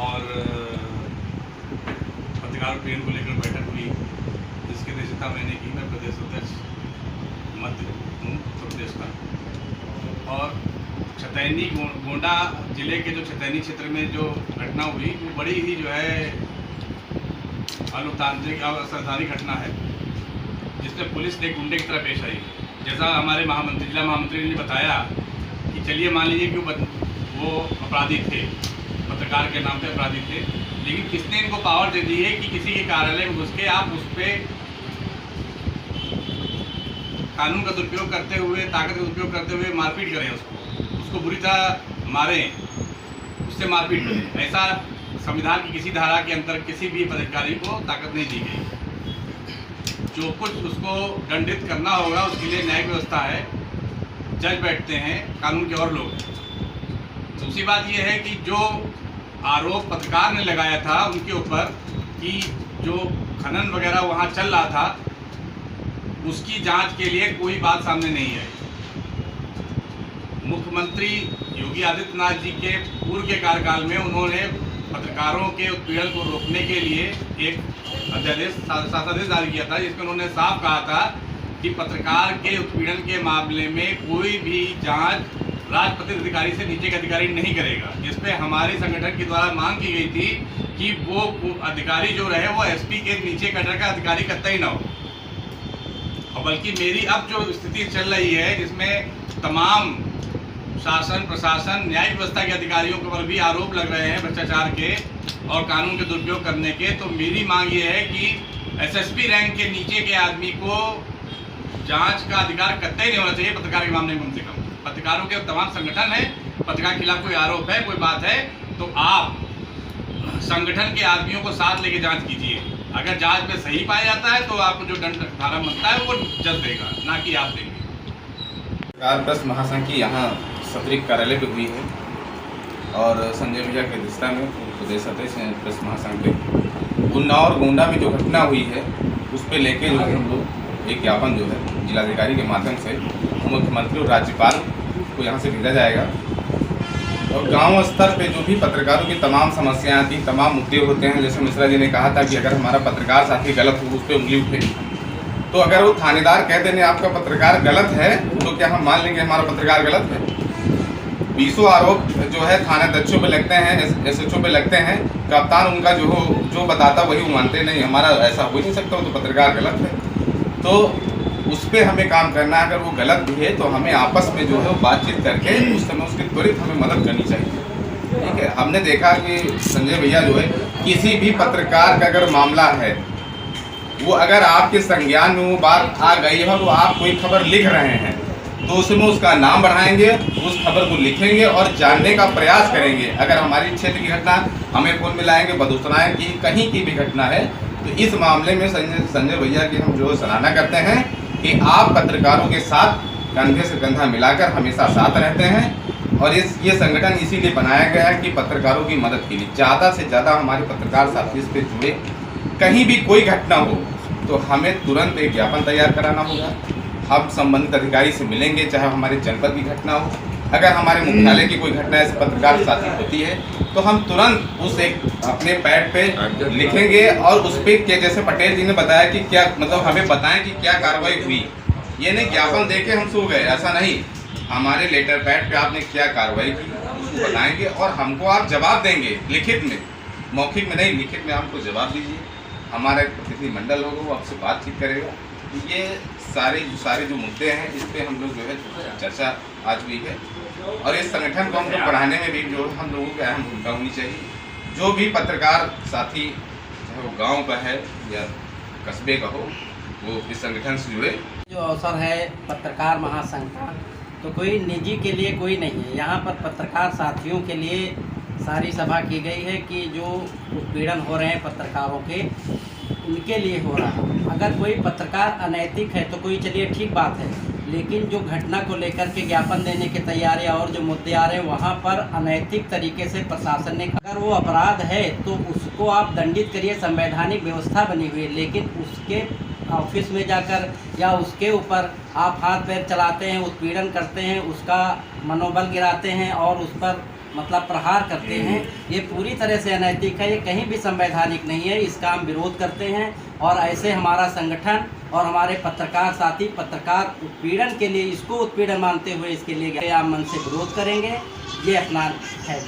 और पत्रकार ट्रेन को लेकर बैठक हुई, जिसकी अध्यक्षता मैंने की। मैं प्रदेश अध्यक्ष मध्य उत्तर प्रदेश का। और छतैनी गोंडा जिले के जो छतैनी क्षेत्र में जो घटना हुई वो बड़ी ही जो है अलोकतांत्रिक असंवैधानिक घटना है, जिसमें पुलिस एक गुंडे की तरह पेश आई। जैसा हमारे जिला महामंत्री ने बताया कि चलिए मान लीजिए कि वो अपराधी थे, पत्रकार के नाम पे अपराधी थे, लेकिन किसने इनको पावर दे दी है कि किसी के कार्यालय में घुस के आप उस पर कानून का दुरुपयोग करते हुए, ताकत का दुरुपयोग करते हुए मारपीट करें, उसको बुरी तरह मारें, उससे मारपीट करें। ऐसा संविधान की किसी धारा के अंतर किसी भी पदाधिकारी को ताकत नहीं दी गई। जो कुछ उसको दंडित करना होगा उसके लिए न्यायिक व्यवस्था है, जज बैठते हैं, कानून के और लोग हैं। दूसरी बात यह है कि जो आरोप पत्रकार ने लगाया था उनके ऊपर कि जो खनन वगैरह वहाँ चल रहा था, उसकी जांच के लिए कोई बात सामने नहीं आई। मुख्यमंत्री योगी आदित्यनाथ जी के पूर्व के कार्यकाल में उन्होंने पत्रकारों के उत्पीड़न को रोकने के लिए एक अध्यादेश शासनादेश जारी किया था, जिसमें उन्होंने साफ कहा था कि पत्रकार के उत्पीड़न के मामले में कोई भी जांच राजपत्रित अधिकारी से नीचे के अधिकारी नहीं करेगा। जिस पे हमारे संगठन के द्वारा मांग की गई थी कि वो अधिकारी जो रहे वो एसपी के नीचे कैडर का अधिकारी कतई न हो। और बल्कि मेरी अब जो स्थिति चल रही है, जिसमें तमाम शासन, प्रशासन, न्यायिक व्यवस्था के अधिकारियों के ऊपर भी आरोप लग रहे हैं भ्रष्टाचार के और कानून के दुरुपयोग करने के, तो मेरी मांग ये है कि एसएसपी रैंक के नीचे के आदमी को जांच का अधिकार कतई नहीं होना चाहिए पत्रकार के मामले में। कम से कम पत्रकारों के तमाम संगठन है, पत्रकार के खिलाफ कोई आरोप है, कोई बात है, तो आप संगठन के आदमियों को साथ लेके जांच कीजिए। अगर जांच में सही पाया जाता है तो आपको जो दंड धारा बनता है वो जज देगा, ना कि आप देंगे। प्रेस महासंघ की यहाँ सतरिक कार्यालय पे हुई है और संजय भैया की अध्यक्षता में प्रदेश अध्यक्ष हैं प्रेस महासंघ के। उन्नाव गोंडा में जो घटना हुई है उस पर लेके जो है हम लोग एक ज्ञापन जो है जिलाधिकारी के माध्यम से मुख्यमंत्री और राज्यपाल को यहाँ से भेजा जाएगा। और गांव स्तर पे जो भी पत्रकारों की तमाम समस्याएं आती, तमाम मुद्दे होते हैं, जैसे मिश्रा जी ने कहा था कि अगर हमारा पत्रकार साथी गलत हो उस पर उंगली उठेगी, तो अगर वो थानेदार कह देने आपका पत्रकार गलत है तो क्या हम मान लेंगे हमारा पत्रकार गलत है? 20 आरोप जो है थानाध्यक्षों पे लगते हैं, एसएचओ पे लगते हैं, कप्तान उनका जो बताता वही मानते नहीं, हमारा ऐसा हो नहीं सकता, तो पत्रकार गलत है। तो उस पर हमें काम करना है। अगर वो गलत भी है तो हमें आपस में जो है वो बातचीत करके उस समय उसकी त्वरित हमें मदद करनी चाहिए। ठीक है, हमने देखा कि संजय भैया जो है किसी भी पत्रकार का अगर मामला है, वो अगर आपके संज्ञान में वो बात आ गई है और आप कोई खबर लिख रहे हैं तो उसमें उसका नाम बढ़ाएंगे, उस खबर को लिखेंगे और जानने का प्रयास करेंगे। अगर हमारी क्षेत्र की घटना हमें फोन में लाएंगे, बदूसराएं की कहीं की भी घटना है, तो इस मामले में संजय भैया की हम जो सराहना करते हैं कि आप पत्रकारों के साथ कंधे से कंधा मिलाकर हमेशा साथ रहते हैं। और ये संगठन इसीलिए बनाया गया है कि पत्रकारों की मदद के लिए ज़्यादा से ज़्यादा हमारे पत्रकार साथी इस पर जुड़े। कहीं भी कोई घटना हो तो हमें तुरंत एक ज्ञापन तैयार कराना होगा। हम संबंधित अधिकारी से मिलेंगे, चाहे हमारे जनपद की घटना हो। अगर हमारे मुख्यालय की कोई घटना ऐसे पत्रकार साथी होती है तो हम तुरंत उस एक अपने पैड पे लिखेंगे और उस पर जैसे पटेल जी ने बताया कि क्या मतलब हमें बताएं कि क्या कार्रवाई हुई। ये नहीं ज्ञापन दे के हम सो गए, ऐसा नहीं। हमारे लेटर पैड पे आपने क्या कार्रवाई की उसको बताएंगे और हमको आप जवाब देंगे लिखित में, मौखिक में नहीं, लिखित में हमको जवाब दीजिए। हमारा प्रतिनिधिमंडल होगा वो आपसे बातचीत करेगा। ये सारे जो मुद्दे हैं इस पर हम लोग जो है चर्चा आज हुई है और इस संगठन को हम लोग बढ़ाने में भी जो हम लोगों की अहम भूमिका होनी चाहिए। जो भी पत्रकार साथी चाहे वो गांव का है या कस्बे का हो, वो इस संगठन से जुड़े। जो अवसर है पत्रकार महासंघ का, तो कोई निजी के लिए कोई नहीं है। यहाँ पर पत्रकार साथियों के लिए सारी सभा की गई है कि जो उत्पीड़न हो रहे हैं पत्रकारों के, उनके लिए हो रहा है। अगर कोई पत्रकार अनैतिक है तो कोई चलिए ठीक बात है, लेकिन जो घटना को लेकर के ज्ञापन देने की तैयारियां और जो मुद्दे आ रहे हैं वहाँ पर अनैतिक तरीके से प्रशासन ने, अगर वो अपराध है तो उसको आप दंडित करिए, संवैधानिक व्यवस्था बनी हुई है। लेकिन उसके ऑफिस में जाकर या उसके ऊपर आप हाथ पैर चलाते हैं, उत्पीड़न करते हैं, उसका मनोबल गिराते हैं और उस पर मतलब प्रहार करते हैं, ये पूरी तरह से अनैतिक है। ये कहीं भी संवैधानिक नहीं है। इसका हम विरोध करते हैं और ऐसे हमारा संगठन और हमारे पत्रकार साथी पत्रकार उत्पीड़न के लिए, इसको उत्पीड़न मानते हुए इसके लिए आम मन से विरोध करेंगे। ये अपना है।